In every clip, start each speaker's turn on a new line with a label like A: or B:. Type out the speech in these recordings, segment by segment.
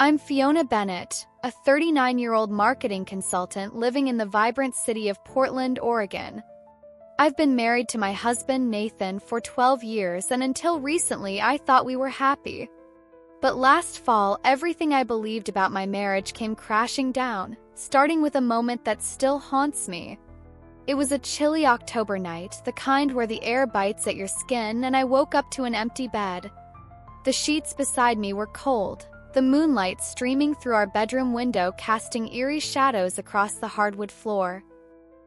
A: I'm Fiona Bennett, a 39-year-old marketing consultant living in the vibrant city of Portland, Oregon. I've been married to my husband, Nathan, for 12 years, and until recently I thought we were happy. But last fall, everything I believed about my marriage came crashing down, starting with a moment that still haunts me. It was a chilly October night, the kind where the air bites at your skin, and I woke up to an empty bed. The sheets beside me were cold, the moonlight streaming through our bedroom window casting eerie shadows across the hardwood floor.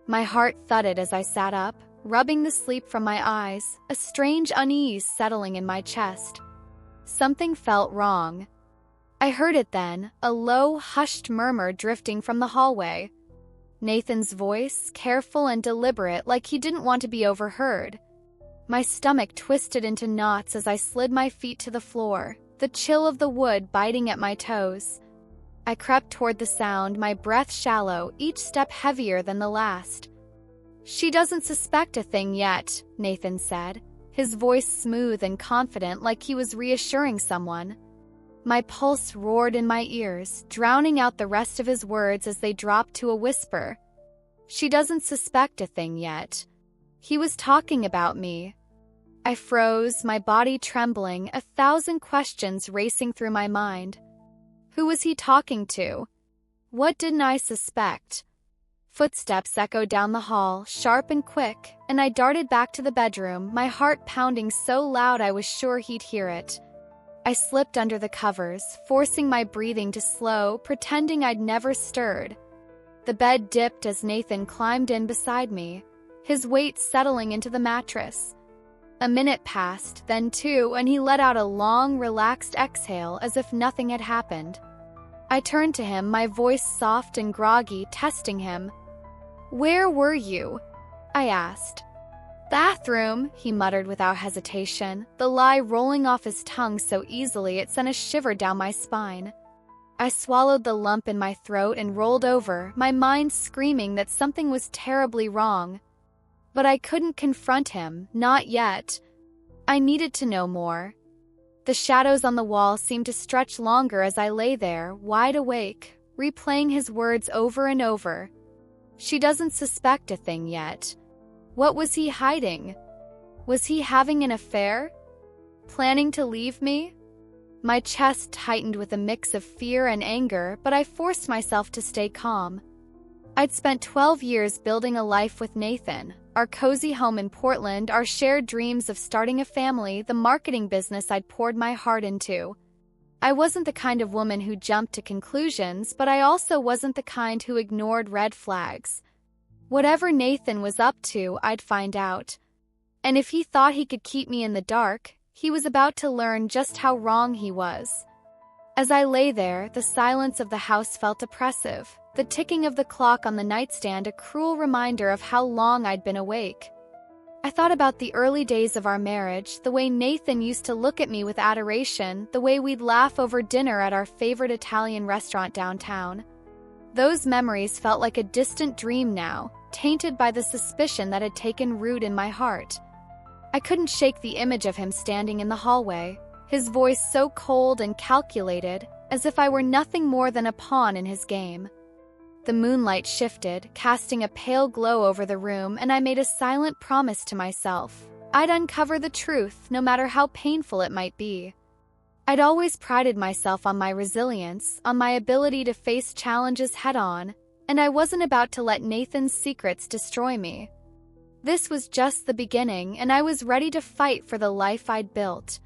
A: My heart thudded as I sat up, rubbing the sleep from my eyes, a strange unease settling in my chest. Something felt wrong. I heard it then, a low, hushed murmur drifting from the hallway. Nathan's voice, careful and deliberate, like he didn't want to be overheard. My stomach twisted into knots as I slid my feet to the floor, the chill of the wood biting at my toes. I crept toward the sound, my breath shallow, each step heavier than the last. "She doesn't suspect a thing yet," Nathan said, his voice smooth and confident like he was reassuring someone. My pulse roared in my ears, drowning out the rest of his words as they dropped to a whisper. "She doesn't suspect a thing yet. He was talking about me." I froze, my body trembling, 1,000 questions racing through my mind. Who was he talking to? What didn't I suspect? Footsteps echoed down the hall, sharp and quick, and I darted back to the bedroom, my heart pounding so loud I was sure he'd hear it. I slipped under the covers, forcing my breathing to slow, pretending I'd never stirred. The bed dipped as Nathan climbed in beside me, his weight settling into the mattress. A minute passed, then two, and he let out a long, relaxed exhale as if nothing had happened. I turned to him, my voice soft and groggy, testing him. "Where were you?" I asked. "Bathroom," he muttered without hesitation, the lie rolling off his tongue so easily it sent a shiver down my spine. I swallowed the lump in my throat and rolled over, my mind screaming that something was terribly wrong. But I couldn't confront him, not yet. I needed to know more. The shadows on the wall seemed to stretch longer as I lay there, wide awake, replaying his words over and over. She doesn't suspect a thing yet. What was he hiding? Was he having an affair? Planning to leave me? My chest tightened with a mix of fear and anger, but I forced myself to stay calm. I'd spent 12 years building a life with Nathan, our cozy home in Portland, our shared dreams of starting a family, the marketing business I'd poured my heart into. I wasn't the kind of woman who jumped to conclusions, but I also wasn't the kind who ignored red flags. Whatever Nathan was up to, I'd find out. And if he thought he could keep me in the dark, he was about to learn just how wrong he was. As I lay there, the silence of the house felt oppressive, the ticking of the clock on the nightstand a cruel reminder of how long I'd been awake. I thought about the early days of our marriage, the way Nathan used to look at me with adoration, the way we'd laugh over dinner at our favorite Italian restaurant downtown. Those memories felt like a distant dream now, tainted by the suspicion that had taken root in my heart. I couldn't shake the image of him standing in the hallway, his voice so cold and calculated, as if I were nothing more than a pawn in his game. The moonlight shifted, casting a pale glow over the room, and I made a silent promise to myself. I'd uncover the truth, no matter how painful it might be. I'd always prided myself on my resilience, on my ability to face challenges head-on, and I wasn't about to let Nathan's secrets destroy me. This was just the beginning, and I was ready to fight for the life I'd built.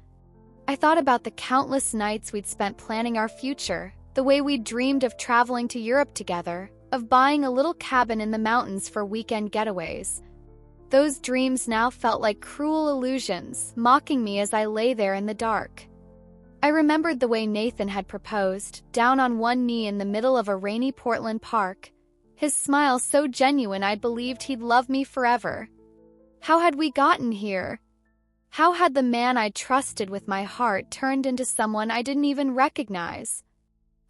A: I thought about the countless nights we'd spent planning our future, the way we'd dreamed of traveling to Europe together, of buying a little cabin in the mountains for weekend getaways. Those dreams now felt like cruel illusions, mocking me as I lay there in the dark. I remembered the way Nathan had proposed, down on one knee in the middle of a rainy Portland park, his smile so genuine I believed he'd love me forever. How had we gotten here? How had the man I trusted with my heart turned into someone I didn't even recognize?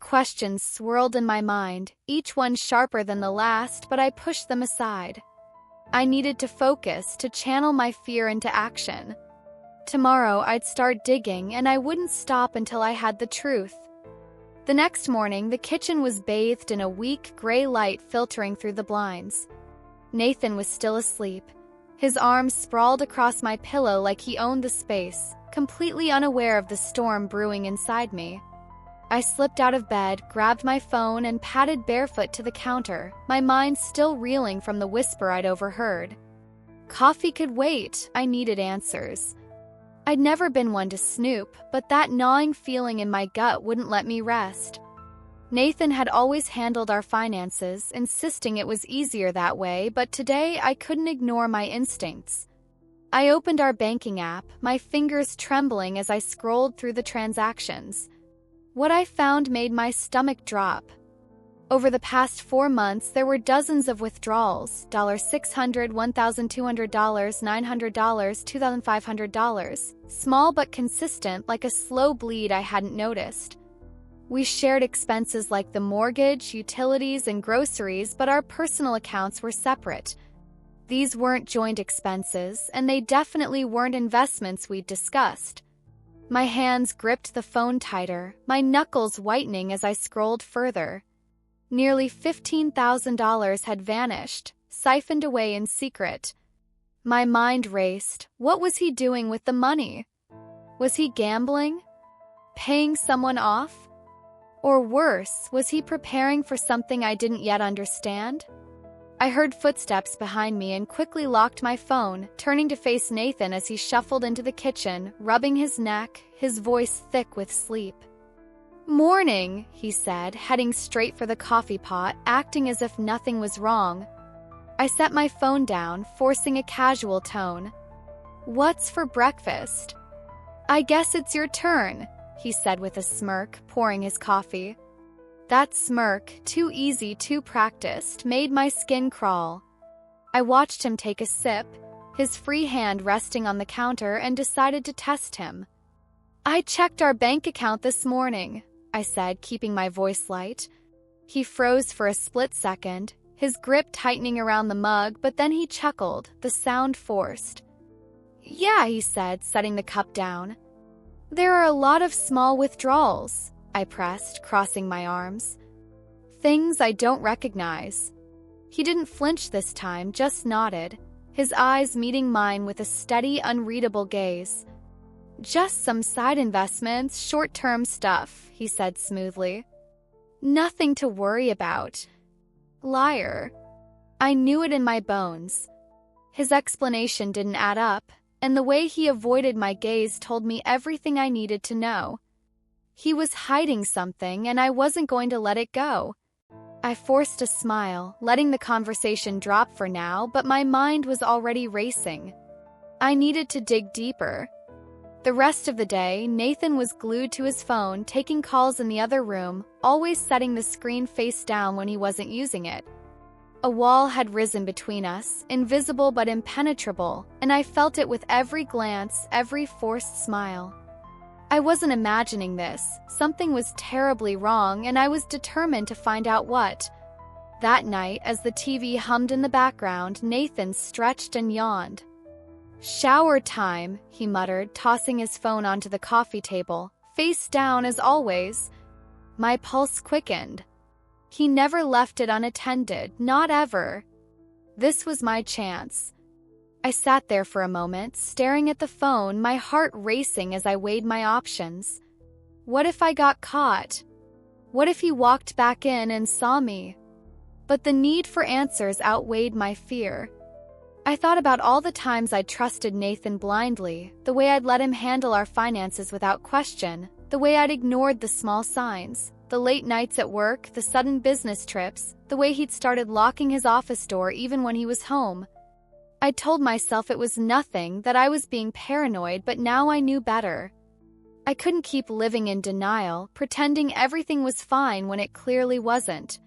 A: Questions swirled in my mind, each one sharper than the last, but I pushed them aside. I needed to focus, to channel my fear into action. Tomorrow I'd start digging, and I wouldn't stop until I had the truth. The next morning, the kitchen was bathed in a weak, gray light filtering through the blinds. Nathan was still asleep, his arms sprawled across my pillow like he owned the space, completely unaware of the storm brewing inside me. I slipped out of bed, grabbed my phone, and padded barefoot to the counter, my mind still reeling from the whisper I'd overheard. Coffee could wait, I needed answers. I'd never been one to snoop, but that gnawing feeling in my gut wouldn't let me rest. Nathan had always handled our finances, insisting it was easier that way, but today I couldn't ignore my instincts. I opened our banking app, my fingers trembling as I scrolled through the transactions. What I found made my stomach drop. Over the past 4 months, there were dozens of withdrawals: $600, $1,200, $900, $2,500, small but consistent, like a slow bleed I hadn't noticed. We shared expenses like the mortgage, utilities, and groceries, but our personal accounts were separate. These weren't joint expenses, and they definitely weren't investments we'd discussed. My hands gripped the phone tighter, my knuckles whitening as I scrolled further. Nearly $15,000 had vanished, siphoned away in secret. My mind raced. What was he doing with the money? Was he gambling? Paying someone off? Or worse, was he preparing for something I didn't yet understand? I heard footsteps behind me and quickly locked my phone, turning to face Nathan as he shuffled into the kitchen, rubbing his neck, his voice thick with sleep. "Morning," he said, heading straight for the coffee pot, acting as if nothing was wrong. I set my phone down, forcing a casual tone. "What's for breakfast?" "I guess it's your turn," he said with a smirk, pouring his coffee. That smirk, too easy, too practiced, made my skin crawl. I watched him take a sip, his free hand resting on the counter, and decided to test him. "I checked our bank account this morning," I said, keeping my voice light. He froze for a split second, his grip tightening around the mug, but then he chuckled, the sound forced. "Yeah," he said, setting the cup down. "There are a lot of small withdrawals," I pressed, crossing my arms. "Things I don't recognize." He didn't flinch this time, just nodded, his eyes meeting mine with a steady, unreadable gaze. "Just some side investments, short-term stuff," he said smoothly. "Nothing to worry about." Liar. I knew it in my bones. His explanation didn't add up, and the way he avoided my gaze told me everything I needed to know. He was hiding something, and I wasn't going to let it go. I forced a smile, letting the conversation drop for now, but my mind was already racing. I needed to dig deeper. The rest of the day, Nathan was glued to his phone, taking calls in the other room, always setting the screen face down when he wasn't using it. A wall had risen between us, invisible but impenetrable, and I felt it with every glance, every forced smile. I wasn't imagining this. Something was terribly wrong, and I was determined to find out what. That night, as the TV hummed in the background, Nathan stretched and yawned. "Shower time," he muttered, tossing his phone onto the coffee table, face down as always. My pulse quickened. He never left it unattended, not ever. This was my chance. I sat there for a moment, staring at the phone, my heart racing as I weighed my options. What if I got caught? What if he walked back in and saw me? But the need for answers outweighed my fear. I thought about all the times I'd trusted Nathan blindly, the way I'd let him handle our finances without question, the way I'd ignored the small signs, the late nights at work, the sudden business trips, the way he'd started locking his office door even when he was home. I'd told myself it was nothing, that I was being paranoid, but now I knew better. I couldn't keep living in denial, pretending everything was fine when it clearly wasn't.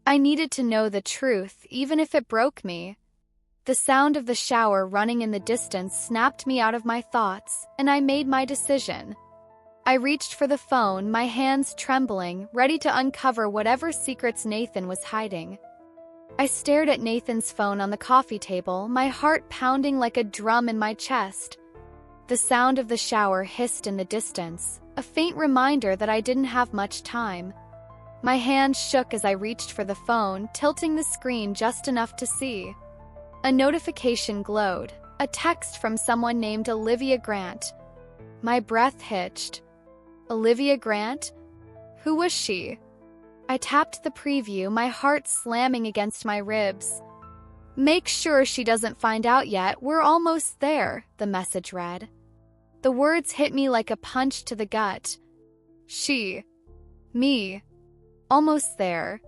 A: I needed to know the truth, even if it broke me. The sound of the shower running in the distance snapped me out of my thoughts, and I made my decision. I reached for the phone, my hands trembling, ready to uncover whatever secrets Nathan was hiding. I stared at Nathan's phone on the coffee table, my heart pounding like a drum in my chest. The sound of the shower hissed in the distance, a faint reminder that I didn't have much time. My hand shook as I reached for the phone, tilting the screen just enough to see. A notification glowed, a text from someone named Olivia Grant. My breath hitched. Olivia Grant? Who was she? I tapped the preview, my heart slamming against my ribs. "Make sure she doesn't find out yet, we're almost there," the message read. The words hit me like a punch to the gut. She. Me. Almost there.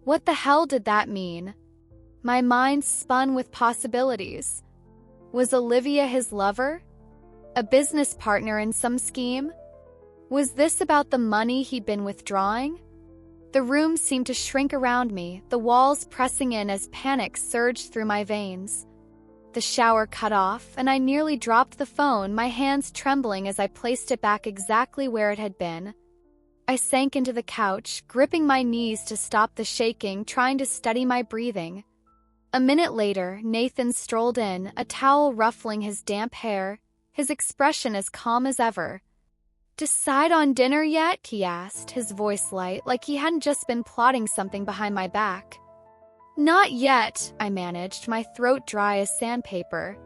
A: What the hell did that mean? My mind spun with possibilities. Was Olivia his lover? A business partner in some scheme? Was this about the money he'd been withdrawing? The room seemed to shrink around me, the walls pressing in as panic surged through my veins. The shower cut off, and I nearly dropped the phone, my hands trembling as I placed it back exactly where it had been. I sank into the couch, gripping my knees to stop the shaking, trying to steady my breathing. A minute later, Nathan strolled in, a towel ruffling his damp hair, his expression as calm as ever. "Decide on dinner yet?" he asked, his voice light, like he hadn't just been plotting something behind my back. "Not yet," I managed, my throat dry as sandpaper.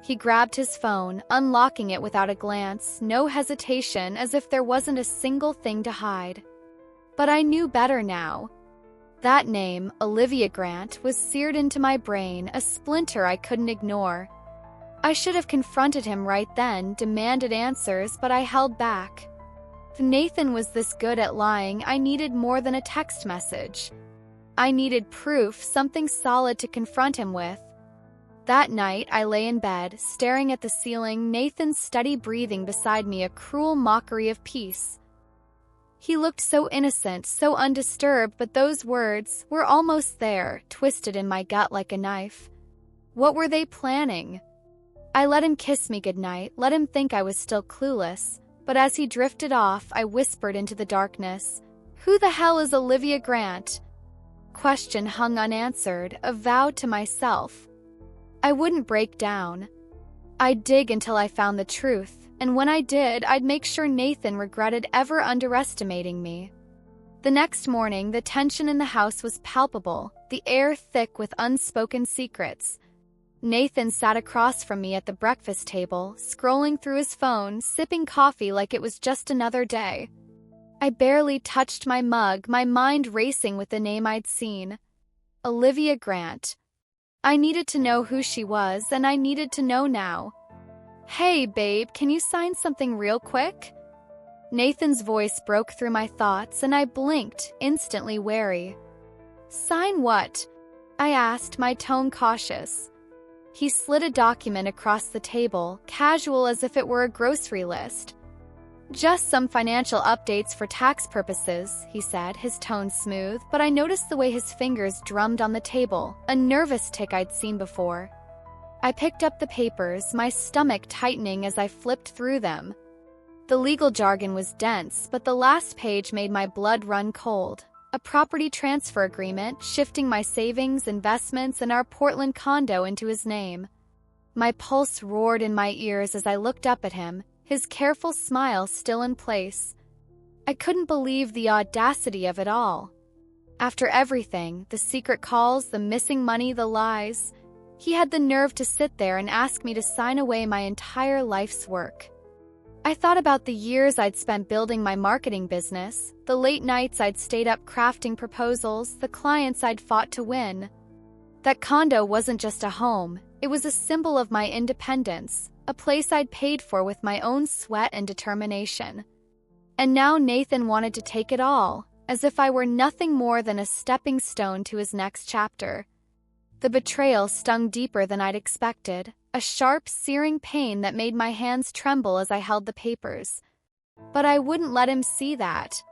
A: He grabbed his phone, unlocking it without a glance, no hesitation, as if there wasn't a single thing to hide. But I knew better now. That name, Olivia Grant, was seared into my brain, a splinter I couldn't ignore. I should have confronted him right then, demanded answers, but I held back. If Nathan was this good at lying, I needed more than a text message. I needed proof, something solid to confront him with. That night, I lay in bed, staring at the ceiling, Nathan's steady breathing beside me, a cruel mockery of peace. He looked so innocent, so undisturbed, but those words were almost there, twisted in my gut like a knife. What were they planning? I let him kiss me goodnight, let him think I was still clueless, but as he drifted off, I whispered into the darkness, "Who the hell is Olivia Grant?" Question hung unanswered, a vow to myself. I wouldn't break down. I'd dig until I found the truth, and when I did, I'd make sure Nathan regretted ever underestimating me. The next morning, the tension in the house was palpable, the air thick with unspoken secrets. Nathan sat across from me at the breakfast table, scrolling through his phone, sipping coffee like it was just another day. I barely touched my mug, my mind racing with the name I'd seen. Olivia Grant. I needed to know who she was, and I needed to know now. "Hey, babe, can you sign something real quick?" Nathan's voice broke through my thoughts, and I blinked, instantly wary. "Sign what?" I asked, my tone cautious. He slid a document across the table, casual as if it were a grocery list. "Just some financial updates for tax purposes," he said, his tone smooth, but I noticed the way his fingers drummed on the table, a nervous tick I'd seen before. I picked up the papers, my stomach tightening as I flipped through them. The legal jargon was dense, but the last page made my blood run cold. A property transfer agreement, shifting my savings, investments, and our Portland condo into his name. My pulse roared in my ears as I looked up at him, his careful smile still in place. I couldn't believe the audacity of it all. After everything, the secret calls, the missing money, the lies, he had the nerve to sit there and ask me to sign away my entire life's work. I thought about the years I'd spent building my marketing business, the late nights I'd stayed up crafting proposals, the clients I'd fought to win. That condo wasn't just a home, it was a symbol of my independence, a place I'd paid for with my own sweat and determination. And now Nathan wanted to take it all, as if I were nothing more than a stepping stone to his next chapter. The betrayal stung deeper than I'd expected, a sharp, searing pain that made my hands tremble as I held the papers. But I wouldn't let him see that.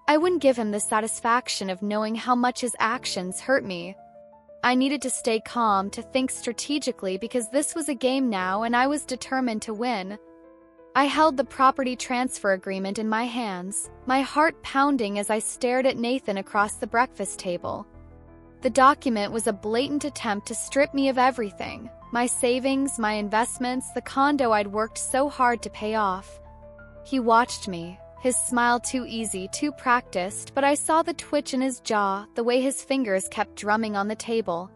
A: I wouldn't give him the satisfaction of knowing how much his actions hurt me. I needed to stay calm, to think strategically, because this was a game now and I was determined to win. I held the property transfer agreement in my hands, my heart pounding as I stared at Nathan across the breakfast table. The document was a blatant attempt to strip me of everything, my savings, my investments, the condo I'd worked so hard to pay off. He watched me, his smile too easy, too practiced, but I saw the twitch in his jaw, the way his fingers kept drumming on the table.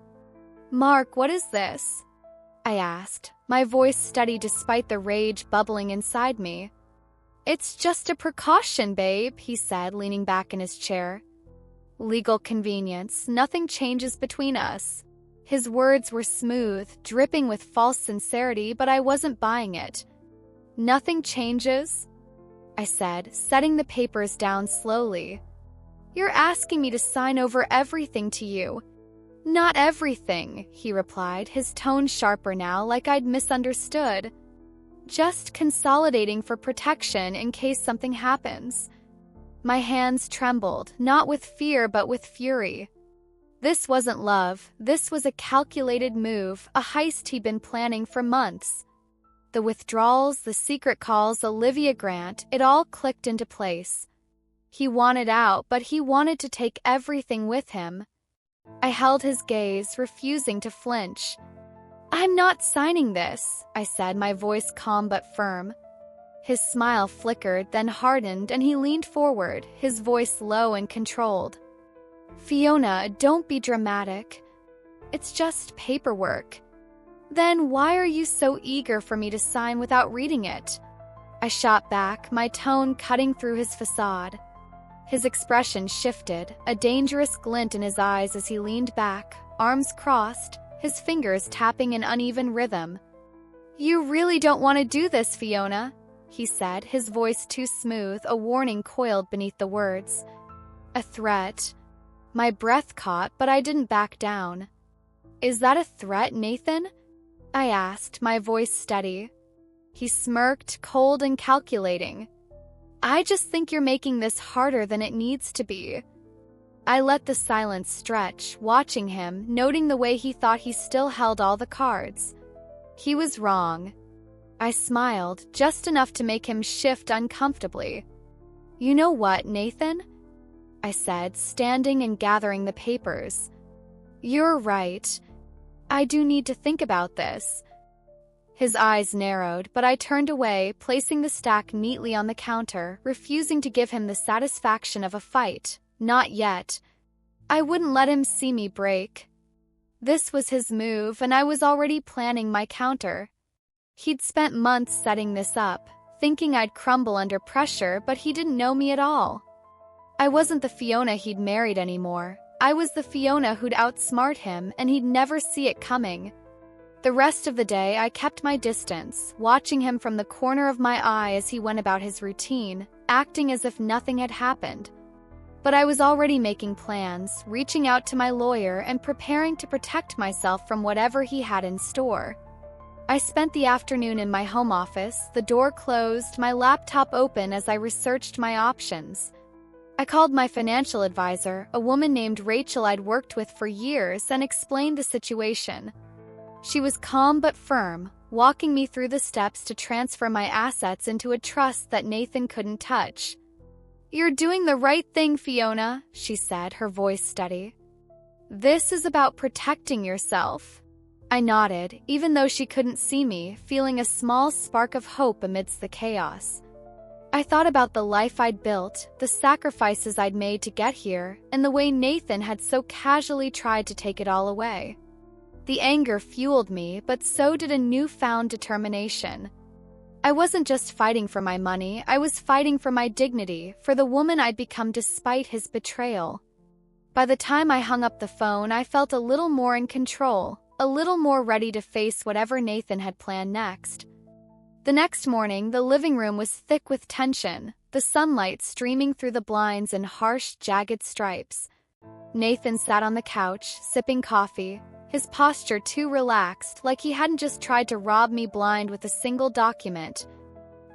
A: "Mark, what is this?" I asked, my voice steady despite the rage bubbling inside me. "It's just a precaution, babe," he said, leaning back in his chair. "Legal convenience, nothing changes between us." His words were smooth, dripping with false sincerity, but I wasn't buying it. "Nothing changes?" I said, setting the papers down slowly. "You're asking me to sign over everything to you." "Not everything," he replied, his tone sharper now, like I'd misunderstood. "Just consolidating for protection in case something happens." My hands trembled, not with fear but with fury. This wasn't love, this was a calculated move, a heist he'd been planning for months. The withdrawals, the secret calls, Olivia Grant, it all clicked into place. He wanted out, but he wanted to take everything with him. I held his gaze, refusing to flinch. "I'm not signing this," I said, my voice calm but firm. His smile flickered, then hardened, and he leaned forward, his voice low and controlled. "Fiona, don't be dramatic. It's just paperwork." "Then why are you so eager for me to sign without reading it?" I shot back, my tone cutting through his facade. His expression shifted, a dangerous glint in his eyes as he leaned back, arms crossed, his fingers tapping in uneven rhythm. "You really don't want to do this, Fiona," he said, his voice too smooth, a warning coiled beneath the words. A threat. My breath caught, but I didn't back down. "Is that a threat, Nathan?" I asked, my voice steady. He smirked, cold and calculating. "I just think you're making this harder than it needs to be." I let the silence stretch, watching him, noting the way he thought he still held all the cards. He was wrong. I smiled, just enough to make him shift uncomfortably. "You know what, Nathan?" I said, standing and gathering the papers. "You're right. I do need to think about this." His eyes narrowed, but I turned away, placing the stack neatly on the counter, refusing to give him the satisfaction of a fight. Not yet. I wouldn't let him see me break. This was his move, and I was already planning my counter. He'd spent months setting this up, thinking I'd crumble under pressure, but he didn't know me at all. I wasn't the Fiona he'd married anymore. I was the Fiona who'd outsmart him, and he'd never see it coming. The rest of the day, I kept my distance, watching him from the corner of my eye as he went about his routine, acting as if nothing had happened. But I was already making plans, reaching out to my lawyer and preparing to protect myself from whatever he had in store. I spent the afternoon in my home office, the door closed, my laptop open as I researched my options. I called my financial advisor, a woman named Rachel I'd worked with for years, and explained the situation. She was calm but firm, walking me through the steps to transfer my assets into a trust that Nathan couldn't touch. "You're doing the right thing, Fiona," she said, her voice steady. "This is about protecting yourself." I nodded, even though she couldn't see me, feeling a small spark of hope amidst the chaos. I thought about the life I'd built, the sacrifices I'd made to get here, and the way Nathan had so casually tried to take it all away. The anger fueled me, but so did a newfound determination. I wasn't just fighting for my money, I was fighting for my dignity, for the woman I'd become despite his betrayal. By the time I hung up the phone, I felt a little more in control, a little more ready to face whatever Nathan had planned next. The next morning, the living room was thick with tension, the sunlight streaming through the blinds in harsh, jagged stripes. Nathan sat on the couch, sipping coffee, his posture too relaxed, like he hadn't just tried to rob me blind with a single document.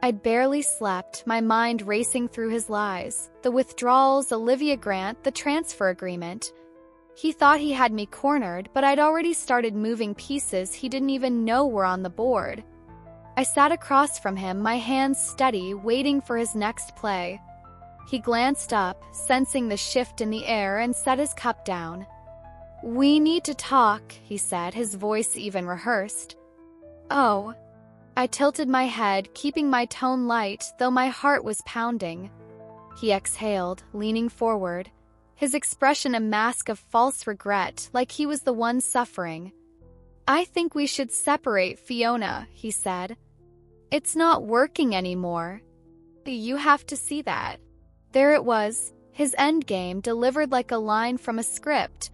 A: I'd barely slept, my mind racing through his lies, the withdrawals, Olivia Grant, the transfer agreement. He thought he had me cornered, but I'd already started moving pieces he didn't even know were on the board. I sat across from him, my hands steady, waiting for his next play. He glanced up, sensing the shift in the air, and set his cup down. "We need to talk," he said, his voice even rehearsed. "Oh." I tilted my head, keeping my tone light, though my heart was pounding. He exhaled, leaning forward, his expression a mask of false regret, like he was the one suffering. "I think we should separate, Fiona," he said. "It's not working anymore. You have to see that." There it was, his endgame delivered like a line from a script.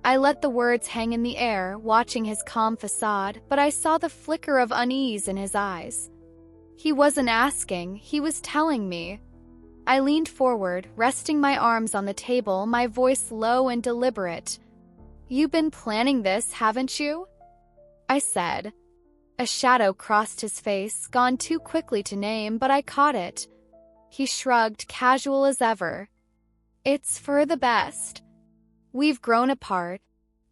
A: I let the words hang in the air, watching his calm facade, but I saw the flicker of unease in his eyes. He wasn't asking, he was telling me. I leaned forward, resting my arms on the table, my voice low and deliberate. "You've been planning this, haven't you?" I said. A shadow crossed his face, gone too quickly to name, but I caught it. He shrugged, casual as ever. "It's for the best. We've grown apart."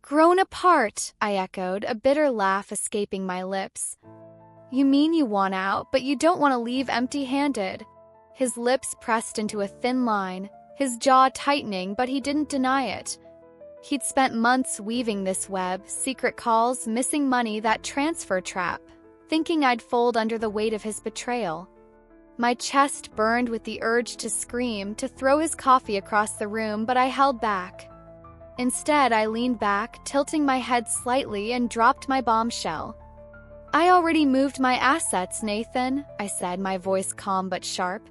A: "Grown apart," I echoed, a bitter laugh escaping my lips. "You mean you want out, but you don't want to leave empty-handed." His lips pressed into a thin line, his jaw tightening, but he didn't deny it. He'd spent months weaving this web, secret calls, missing money, that transfer trap, thinking I'd fold under the weight of his betrayal. My chest burned with the urge to scream, to throw his coffee across the room, but I held back. Instead, I leaned back, tilting my head slightly, and dropped my bombshell. "I already moved my assets, Nathan," I said, my voice calm but sharp.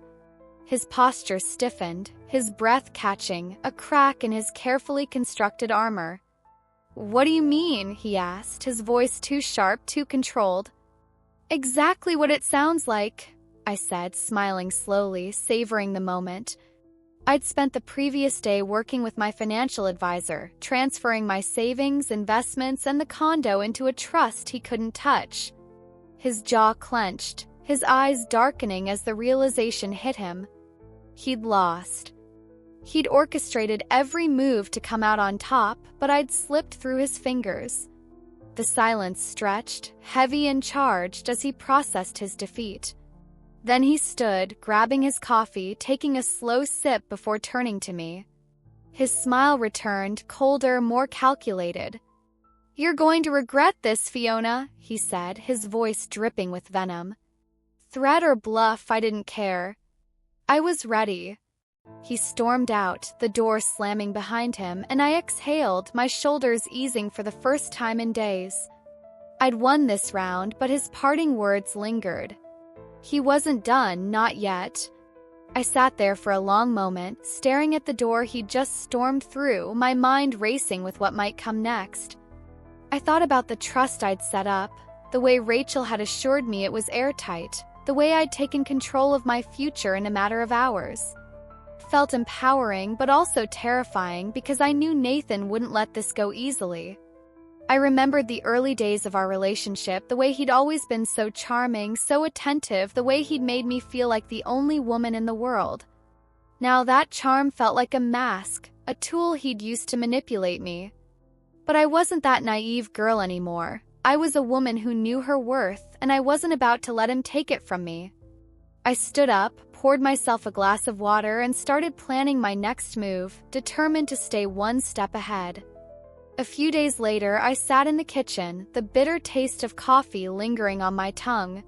A: His posture stiffened, his breath catching, a crack in his carefully constructed armor. "What do you mean?" he asked, his voice too sharp, too controlled. "Exactly what it sounds like," I said, smiling slowly, savoring the moment. I'd spent the previous day working with my financial advisor, transferring my savings, investments, and the condo into a trust he couldn't touch. His jaw clenched, his eyes darkening as the realization hit him. He'd lost. He'd orchestrated every move to come out on top, but I'd slipped through his fingers. The silence stretched, heavy and charged, as he processed his defeat. Then he stood, grabbing his coffee, taking a slow sip before turning to me. His smile returned, colder, more calculated. "You're going to regret this, Fiona," he said, his voice dripping with venom. Threat or bluff, I didn't care. I was ready. He stormed out, the door slamming behind him, and I exhaled, my shoulders easing for the first time in days. I'd won this round, but his parting words lingered. He wasn't done, not yet. I sat there for a long moment, staring at the door he'd just stormed through, my mind racing with what might come next. I thought about the trust I'd set up, the way Rachel had assured me it was airtight, the way I'd taken control of my future in a matter of hours. Felt empowering, but also terrifying, because I knew Nathan wouldn't let this go easily. I remembered the early days of our relationship, the way he'd always been so charming, so attentive, the way he'd made me feel like the only woman in the world. Now that charm felt like a mask, a tool he'd used to manipulate me. But I wasn't that naive girl anymore. I was a woman who knew her worth, and I wasn't about to let him take it from me. I stood up, poured myself a glass of water, and started planning my next move, determined to stay one step ahead. A few days later, I sat in the kitchen, the bitter taste of coffee lingering on my tongue.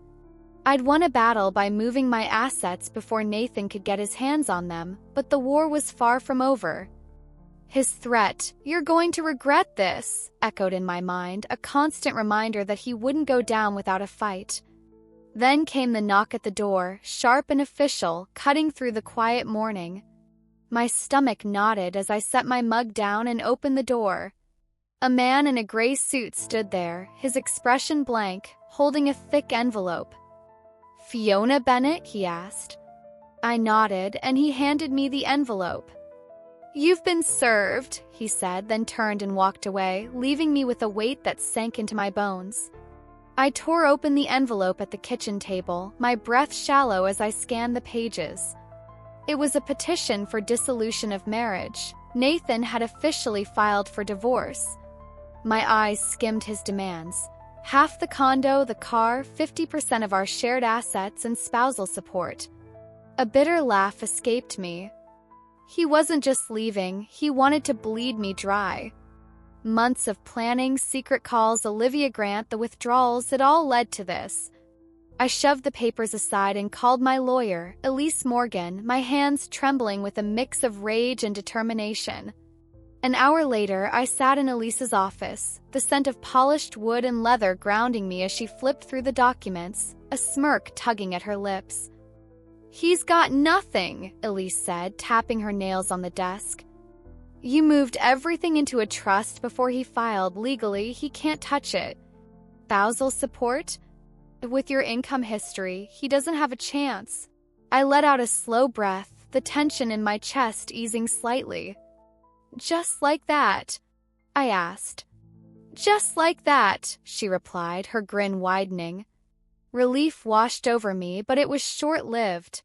A: I'd won a battle by moving my assets before Nathan could get his hands on them, but the war was far from over. His threat, "You're going to regret this," echoed in my mind, a constant reminder that he wouldn't go down without a fight. Then came the knock at the door, sharp and official, cutting through the quiet morning. My stomach knotted as I set my mug down and opened the door. A man in a gray suit stood there, his expression blank, holding a thick envelope. "Fiona Bennett?" he asked. I nodded, and he handed me the envelope. "You've been served," he said, then turned and walked away, leaving me with a weight that sank into my bones. I tore open the envelope at the kitchen table, my breath shallow as I scanned the pages. It was a petition for dissolution of marriage. Nathan had officially filed for divorce. My eyes skimmed his demands. Half the condo, the car, 50% of our shared assets, and spousal support. A bitter laugh escaped me. He wasn't just leaving, he wanted to bleed me dry. Months of planning, secret calls, Olivia Grant, the withdrawals, it all led to this. I shoved the papers aside and called my lawyer, Elise Morgan, my hands trembling with a mix of rage and determination. An hour later, I sat in Elise's office, the scent of polished wood and leather grounding me as she flipped through the documents, a smirk tugging at her lips. "He's got nothing," Elise said, tapping her nails on the desk. "You moved everything into a trust before he filed. Legally, he can't touch it. Spousal support? With your income history, he doesn't have a chance." I let out a slow breath, the tension in my chest easing slightly. "Just like that?" I asked. "Just like that," she replied, her grin widening. Relief washed over me, but it was short-lived.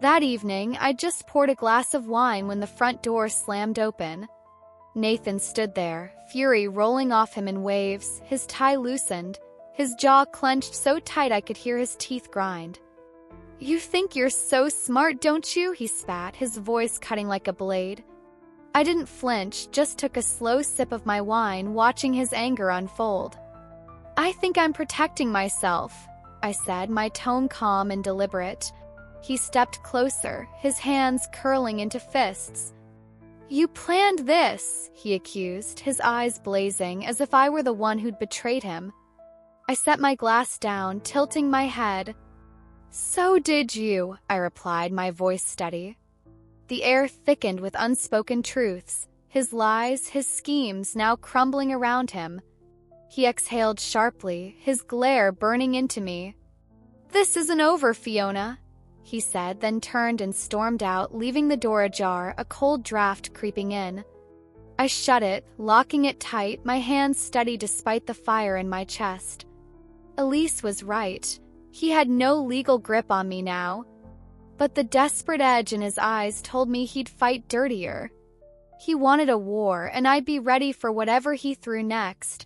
A: That evening, I just poured a glass of wine when the front door slammed open. Nathan stood there, fury rolling off him in waves, his tie loosened, his jaw clenched so tight I could hear his teeth grind. "You think you're so smart, don't you?" he spat, his voice cutting like a blade. I didn't flinch, just took a slow sip of my wine, watching his anger unfold. "I think I'm protecting myself," I said, my tone calm and deliberate. He stepped closer, his hands curling into fists. "You planned this," he accused, his eyes blazing, as if I were the one who'd betrayed him. I set my glass down, tilting my head. "So did you," I replied, my voice steady. The air thickened with unspoken truths, his lies, his schemes now crumbling around him. He exhaled sharply, his glare burning into me. "This isn't over, Fiona," he said, then turned and stormed out, leaving the door ajar, a cold draft creeping in. I shut it, locking it tight, my hands steady despite the fire in my chest. Elise was right. He had no legal grip on me now. But the desperate edge in his eyes told me he'd fight dirtier. He wanted a war, and I'd be ready for whatever he threw next.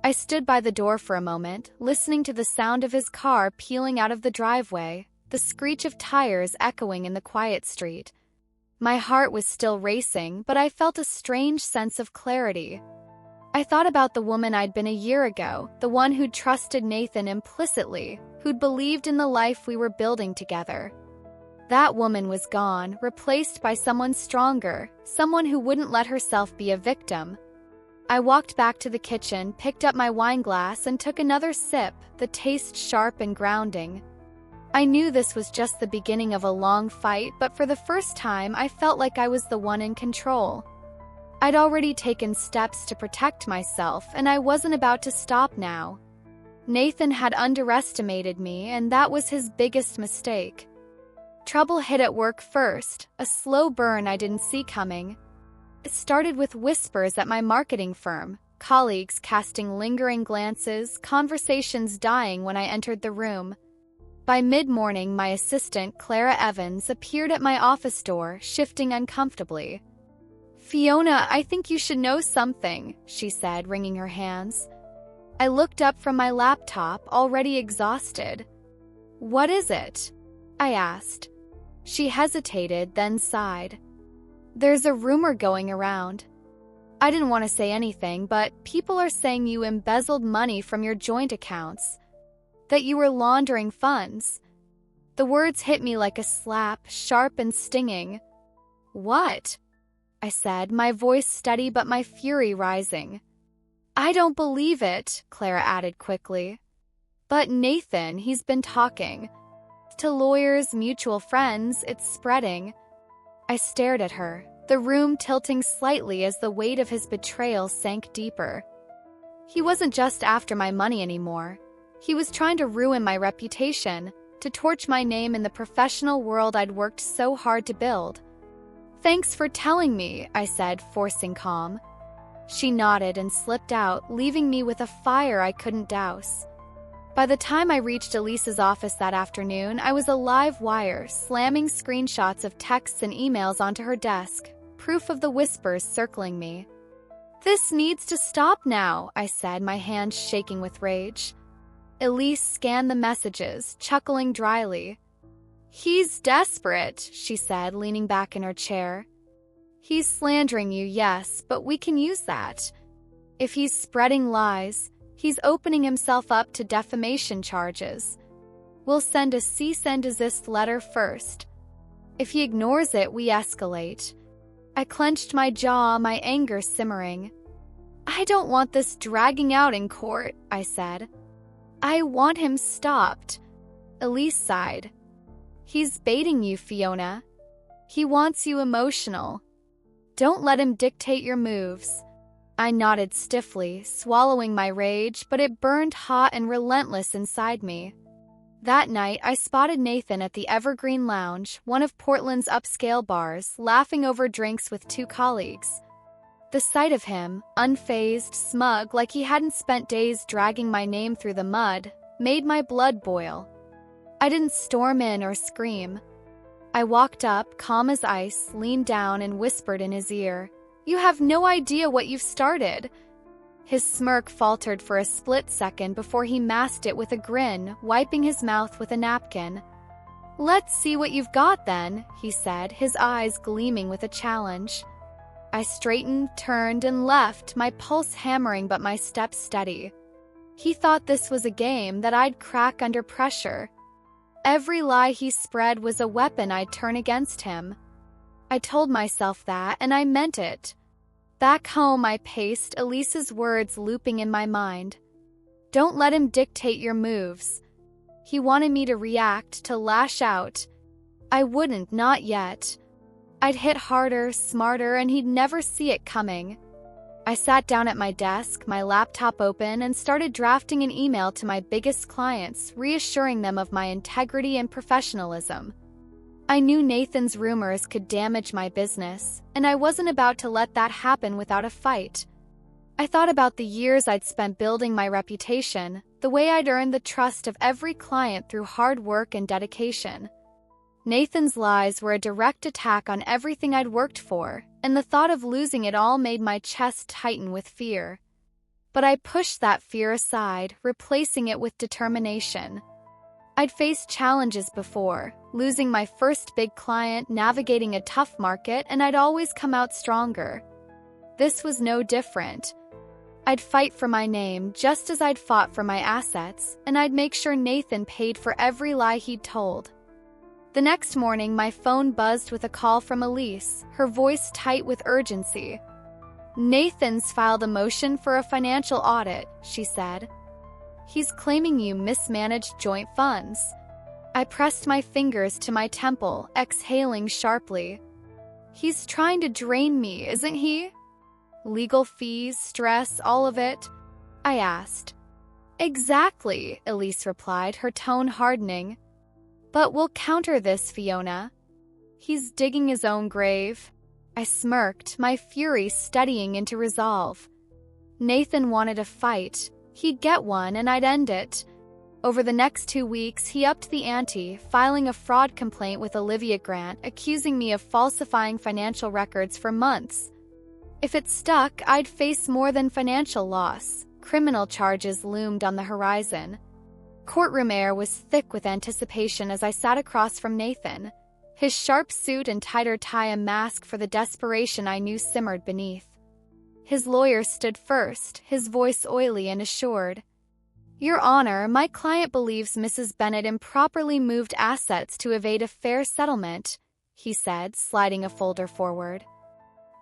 A: I stood by the door for a moment, listening to the sound of his car peeling out of the driveway, the screech of tires echoing in the quiet street. My heart was still racing, but I felt a strange sense of clarity. I thought about the woman I'd been a year ago, the one who'd trusted Nathan implicitly, who'd believed in the life we were building together. That woman was gone, replaced by someone stronger, someone who wouldn't let herself be a victim. I walked back to the kitchen, picked up my wine glass, and took another sip, the taste sharp and grounding. I knew this was just the beginning of a long fight, but for the first time I felt like I was the one in control. I'd already taken steps to protect myself, and I wasn't about to stop now. Nathan had underestimated me, and that was his biggest mistake. Trouble hit at work first, a slow burn I didn't see coming. It started with whispers at my marketing firm, colleagues casting lingering glances, conversations dying when I entered the room. By mid-morning, my assistant, Clara Evans, appeared at my office door, shifting uncomfortably. "Fiona, I think you should know something," she said, wringing her hands. I looked up from my laptop, already exhausted. "What is it?" I asked. She hesitated, then sighed. "There's a rumor going around." I didn't want to say anything, but people are saying you embezzled money from your joint accounts, that you were laundering funds. The words hit me like a slap, sharp and stinging. "What?" I said, my voice steady but my fury rising. "I don't believe it," Clara added quickly. "But Nathan, he's been talking. To lawyers, mutual friends, it's spreading." I stared at her, the room tilting slightly as the weight of his betrayal sank deeper. He wasn't just after my money anymore. He was trying to ruin my reputation, to torch my name in the professional world I'd worked so hard to build. "Thanks for telling me," I said, forcing calm. She nodded and slipped out, leaving me with a fire I couldn't douse. By the time I reached Elise's office that afternoon, I was a live wire, slamming screenshots of texts and emails onto her desk, proof of the whispers circling me. "This needs to stop now," I said, my hands shaking with rage. Elise scanned the messages, chuckling dryly. "He's desperate," she said, leaning back in her chair. "He's slandering you, yes, but we can use that. If he's spreading lies, he's opening himself up to defamation charges. We'll send a cease and desist letter first. If he ignores it, we escalate. I clenched my jaw, my anger simmering. I don't want this dragging out in court, I said. I want him stopped. Elise sighed. He's baiting you, Fiona. He wants you emotional. Don't let him dictate your moves. I nodded stiffly, swallowing my rage, but it burned hot and relentless inside me. That night, I spotted Nathan at the Evergreen Lounge, one of Portland's upscale bars, laughing over drinks with two colleagues. The sight of him, unfazed, smug, like he hadn't spent days dragging my name through the mud, made my blood boil. I didn't storm in or scream. I walked up, calm as ice, leaned down and whispered in his ear, "You have no idea what you've started." His smirk faltered for a split second before he masked it with a grin, wiping his mouth with a napkin. "Let's see what you've got then," he said, his eyes gleaming with a challenge. I straightened, turned, and left, my pulse hammering but my steps steady. He thought this was a game, that I'd crack under pressure. Every lie he spread was a weapon I'd turn against him. I told myself that, and I meant it. Back home, I paced, Elise's words looping in my mind. Don't let him dictate your moves. He wanted me to react, to lash out. I wouldn't, not yet. I'd hit harder, smarter, and he'd never see it coming. I sat down at my desk, my laptop open, and started drafting an email to my biggest clients, reassuring them of my integrity and professionalism. I knew Nathan's rumors could damage my business, and I wasn't about to let that happen without a fight. I thought about the years I'd spent building my reputation, the way I'd earned the trust of every client through hard work and dedication. Nathan's lies were a direct attack on everything I'd worked for, and the thought of losing it all made my chest tighten with fear. But I pushed that fear aside, replacing it with determination. I'd faced challenges before, losing my first big client, navigating a tough market, and I'd always come out stronger. This was no different. I'd fight for my name just as I'd fought for my assets, and I'd make sure Nathan paid for every lie he'd told. The next morning, my phone buzzed with a call from Elise, her voice tight with urgency. "Nathan's filed a motion for a financial audit," she said. "He's claiming you mismanaged joint funds." I pressed my fingers to my temple, exhaling sharply. "He's trying to drain me, isn't he? Legal fees, stress, all of it?" I asked. "Exactly," Elise replied, her tone hardening. "But we'll counter this, Fiona. He's digging his own grave." I smirked, my fury steadying into resolve. Nathan wanted a fight. He'd get one, and I'd end it. Over the next 2 weeks, he upped the ante, filing a fraud complaint with Olivia Grant, accusing me of falsifying financial records for months. If it stuck, I'd face more than financial loss. Criminal charges loomed on the horizon. Courtroom air was thick with anticipation as I sat across from Nathan, his sharp suit and tighter tie a mask for the desperation I knew simmered beneath. His lawyer stood first, his voice oily and assured. "Your Honor, my client believes Mrs. Bennett improperly moved assets to evade a fair settlement," he said, sliding a folder forward.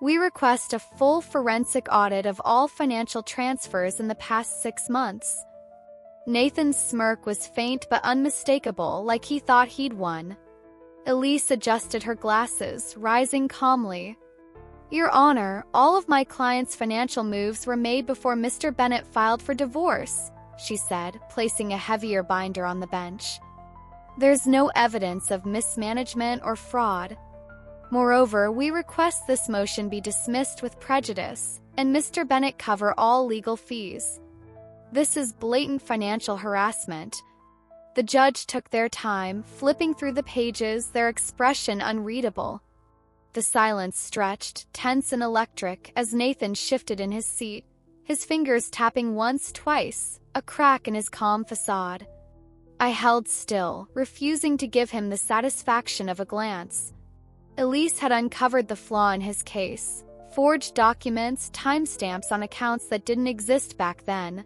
A: "We request a full forensic audit of all financial transfers in the past 6 months." Nathan's smirk was faint but unmistakable, like he thought he'd won. Elise adjusted her glasses, rising calmly. "Your Honor, all of my client's financial moves were made before Mr. Bennett filed for divorce," she said, placing a heavier binder on the bench. "There's no evidence of mismanagement or fraud. Moreover, we request this motion be dismissed with prejudice, and Mr. Bennett cover all legal fees. This is blatant financial harassment." The judge took their time, flipping through the pages, their expression unreadable. The silence stretched, tense and electric, as Nathan shifted in his seat, his fingers tapping once, twice, a crack in his calm facade. I held still, refusing to give him the satisfaction of a glance. Elise had uncovered the flaw in his case, forged documents, timestamps on accounts that didn't exist back then.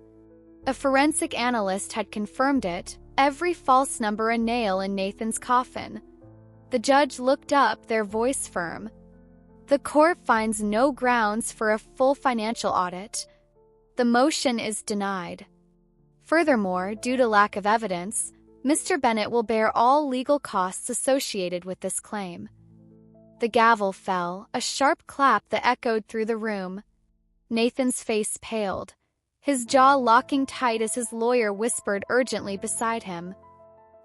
A: A forensic analyst had confirmed it, every false number a nail in Nathan's coffin. The judge looked up, their voice firm. The court finds no grounds for a full financial audit. The motion is denied. Furthermore, due to lack of evidence, Mr. Bennett will bear all legal costs associated with this claim. The gavel fell, a sharp clap that echoed through the room. Nathan's face paled, his jaw locking tight as his lawyer whispered urgently beside him.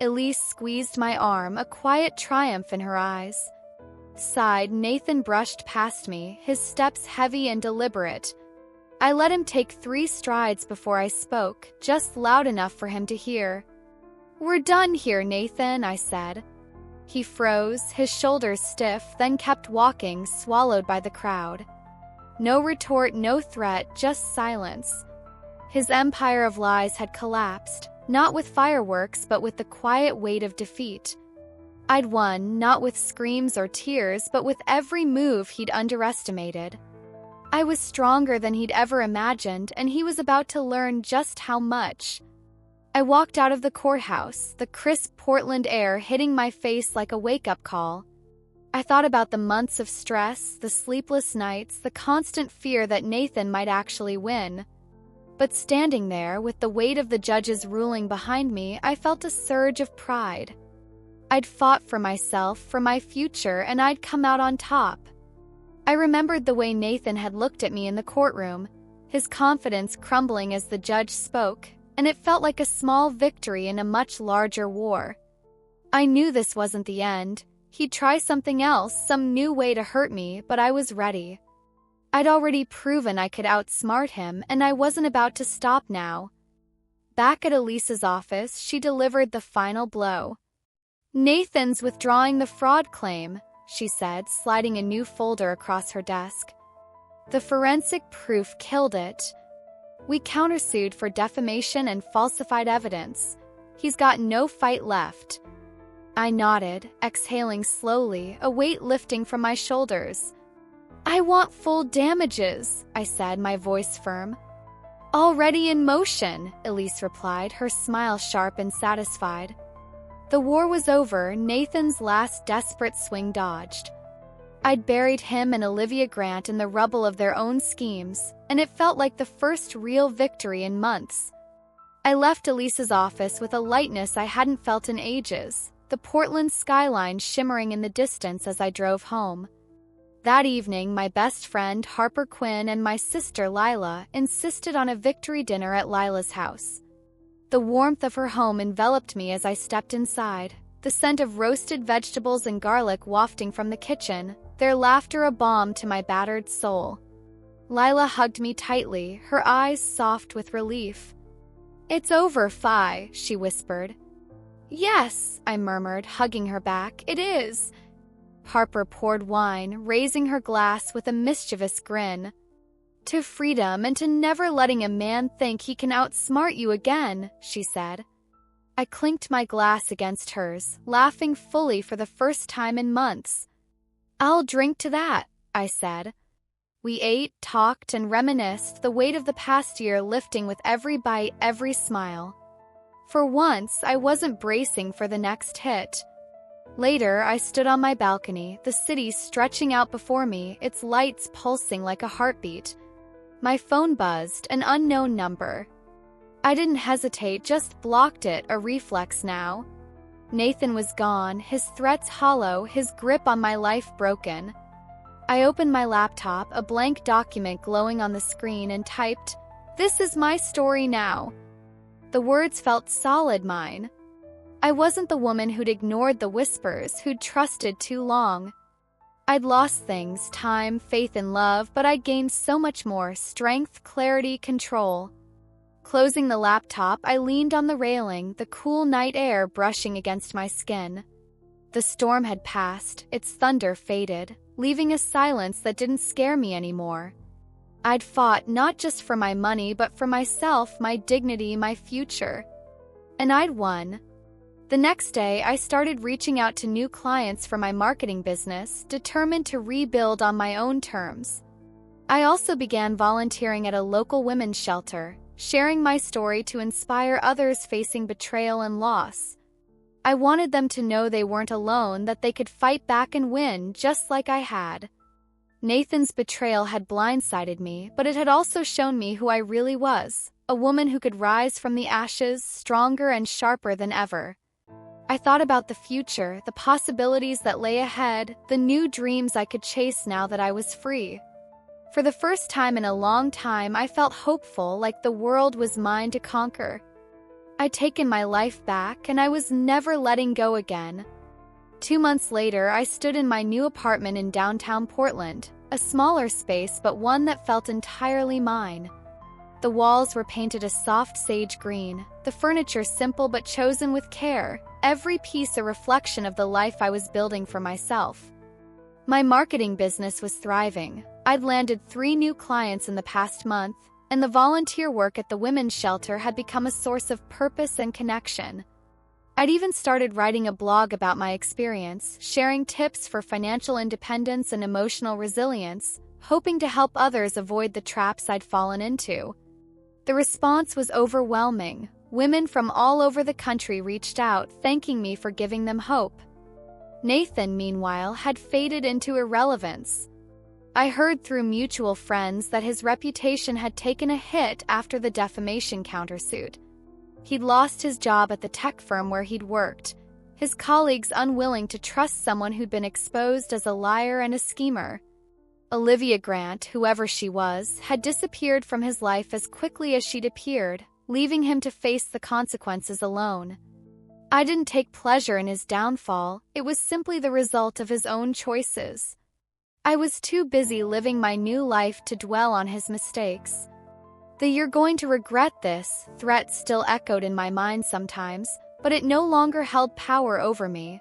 A: Elise squeezed my arm, a quiet triumph in her eyes. Sighed, Nathan brushed past me, his steps heavy and deliberate. I let him take 3 strides before I spoke, just loud enough for him to hear. "We're done here, Nathan," I said. He froze, his shoulders stiff, then kept walking, swallowed by the crowd. No retort, no threat, just silence. His empire of lies had collapsed, not with fireworks but with the quiet weight of defeat. I'd won, not with screams or tears, but with every move he'd underestimated. I was stronger than he'd ever imagined, and he was about to learn just how much. I walked out of the courthouse, the crisp Portland air hitting my face like a wake-up call. I thought about the months of stress, the sleepless nights, the constant fear that Nathan might actually win. But standing there, with the weight of the judge's ruling behind me, I felt a surge of pride. I'd fought for myself, for my future, and I'd come out on top. I remembered the way Nathan had looked at me in the courtroom, his confidence crumbling as the judge spoke, and it felt like a small victory in a much larger war. I knew this wasn't the end. He'd try something else, some new way to hurt me, but I was ready. I'd already proven I could outsmart him, and I wasn't about to stop now. Back at Elise's office, she delivered the final blow. "Nathan's withdrawing the fraud claim," she said, sliding a new folder across her desk. "The forensic proof killed it. We countersued for defamation and falsified evidence. He's got no fight left." I nodded, exhaling slowly, a weight lifting from my shoulders. "I want full damages," I said, my voice firm. "Already in motion," Elise replied, her smile sharp and satisfied. The war was over, Nathan's last desperate swing dodged. I'd buried him and Olivia Grant in the rubble of their own schemes, and it felt like the first real victory in months. I left Elise's office with a lightness I hadn't felt in ages, the Portland skyline shimmering in the distance as I drove home. That evening, my best friend Harper Quinn and my sister Lila insisted on a victory dinner at Lila's house. The warmth of her home enveloped me as I stepped inside, the scent of roasted vegetables and garlic wafting from the kitchen, their laughter a balm to my battered soul. Lila hugged me tightly, her eyes soft with relief. "It's over, Fi," she whispered. "Yes," I murmured, hugging her back, "it is." Harper poured wine, raising her glass with a mischievous grin. "To freedom and to never letting a man think he can outsmart you again," she said. I clinked my glass against hers, laughing fully for the first time in months. "I'll drink to that," I said. We ate, talked, and reminisced, the weight of the past year lifting with every bite, every smile. For once, I wasn't bracing for the next hit. Later, I stood on my balcony, the city stretching out before me, its lights pulsing like a heartbeat. My phone buzzed, an unknown number. I didn't hesitate, just blocked it, a reflex now. Nathan was gone, his threats hollow, his grip on my life broken. I opened my laptop, a blank document glowing on the screen, and typed, "This is my story now." The words felt solid mine. I wasn't the woman who'd ignored the whispers, who'd trusted too long. I'd lost things, time, faith in love, but I'd gained so much more, strength, clarity, control. Closing the laptop, I leaned on the railing, the cool night air brushing against my skin. The storm had passed, its thunder faded, leaving a silence that didn't scare me anymore. I'd fought not just for my money, but for myself, my dignity, my future. And I'd won. The next day, I started reaching out to new clients for my marketing business, determined to rebuild on my own terms. I also began volunteering at a local women's shelter, sharing my story to inspire others facing betrayal and loss. I wanted them to know they weren't alone, that they could fight back and win, just like I had. Nathan's betrayal had blindsided me, but it had also shown me who I really was, a woman who could rise from the ashes, stronger and sharper than ever. I thought about the future, the possibilities that lay ahead, the new dreams I could chase now that I was free. For the first time in a long time, I felt hopeful, like the world was mine to conquer. I'd taken my life back, and I was never letting go again. 2 months later, I stood in my new apartment in downtown Portland, a smaller space but one that felt entirely mine. The walls were painted a soft sage green, the furniture simple but chosen with care, every piece a reflection of the life I was building for myself. My marketing business was thriving. I'd landed 3 new clients in the past month, and the volunteer work at the women's shelter had become a source of purpose and connection. I'd even started writing a blog about my experience, sharing tips for financial independence and emotional resilience, hoping to help others avoid the traps I'd fallen into. The response was overwhelming. Women from all over the country reached out, thanking me for giving them hope. Nathan, meanwhile, had faded into irrelevance. I heard through mutual friends that his reputation had taken a hit after the defamation countersuit. He'd lost his job at the tech firm where he'd worked, his colleagues unwilling to trust someone who'd been exposed as a liar and a schemer. Olivia Grant, whoever she was, had disappeared from his life as quickly as she'd appeared, leaving him to face the consequences alone. I didn't take pleasure in his downfall, it was simply the result of his own choices. I was too busy living my new life to dwell on his mistakes. The "you're going to regret this" threat still echoed in my mind sometimes, but it no longer held power over me.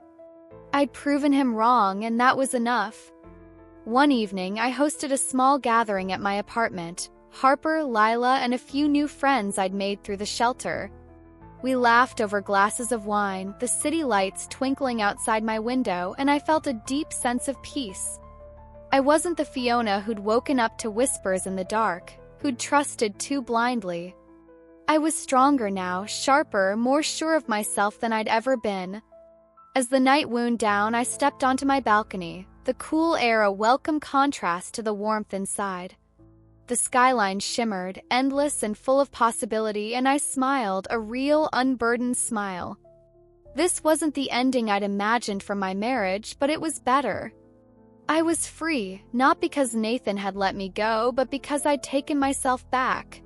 A: I'd proven him wrong, and that was enough. One evening, I hosted a small gathering at my apartment. Harper, Lila, and a few new friends I'd made through the shelter. We laughed over glasses of wine, the city lights twinkling outside my window, and I felt a deep sense of peace. I wasn't the Fiona who'd woken up to whispers in the dark, who'd trusted too blindly. I was stronger now, sharper, more sure of myself than I'd ever been. As the night wound down, I stepped onto my balcony, the cool air a welcome contrast to the warmth inside. The skyline shimmered, endless and full of possibility, and I smiled, a real, unburdened smile. This wasn't the ending I'd imagined for my marriage, but it was better. I was free, not because Nathan had let me go, but because I'd taken myself back.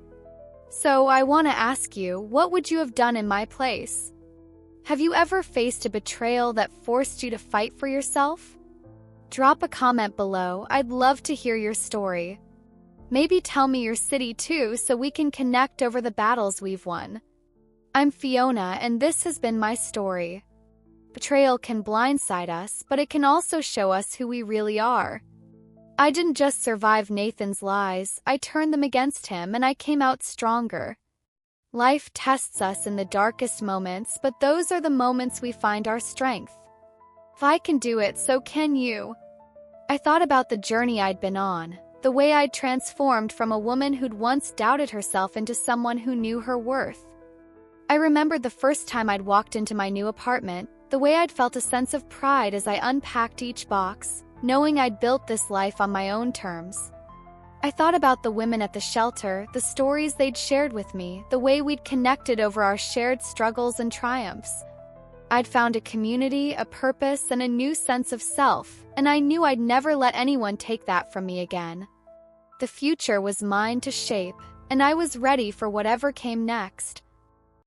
A: So I want to ask you, what would you have done in my place? Have you ever faced a betrayal that forced you to fight for yourself? Drop a comment below, I'd love to hear your story. Maybe tell me your city too, so we can connect over the battles we've won. I'm Fiona, and this has been my story. Betrayal can blindside us, but it can also show us who we really are. I didn't just survive Nathan's lies, I turned them against him, and I came out stronger. Life tests us in the darkest moments, but those are the moments we find our strength. If I can do it, so can you. I thought about the journey I'd been on, the way I'd transformed from a woman who'd once doubted herself into someone who knew her worth. I remembered the first time I'd walked into my new apartment, the way I'd felt a sense of pride as I unpacked each box, knowing I'd built this life on my own terms. I thought about the women at the shelter, the stories they'd shared with me, the way we'd connected over our shared struggles and triumphs. I'd found a community, a purpose, and a new sense of self, and I knew I'd never let anyone take that from me again. The future was mine to shape, and I was ready for whatever came next.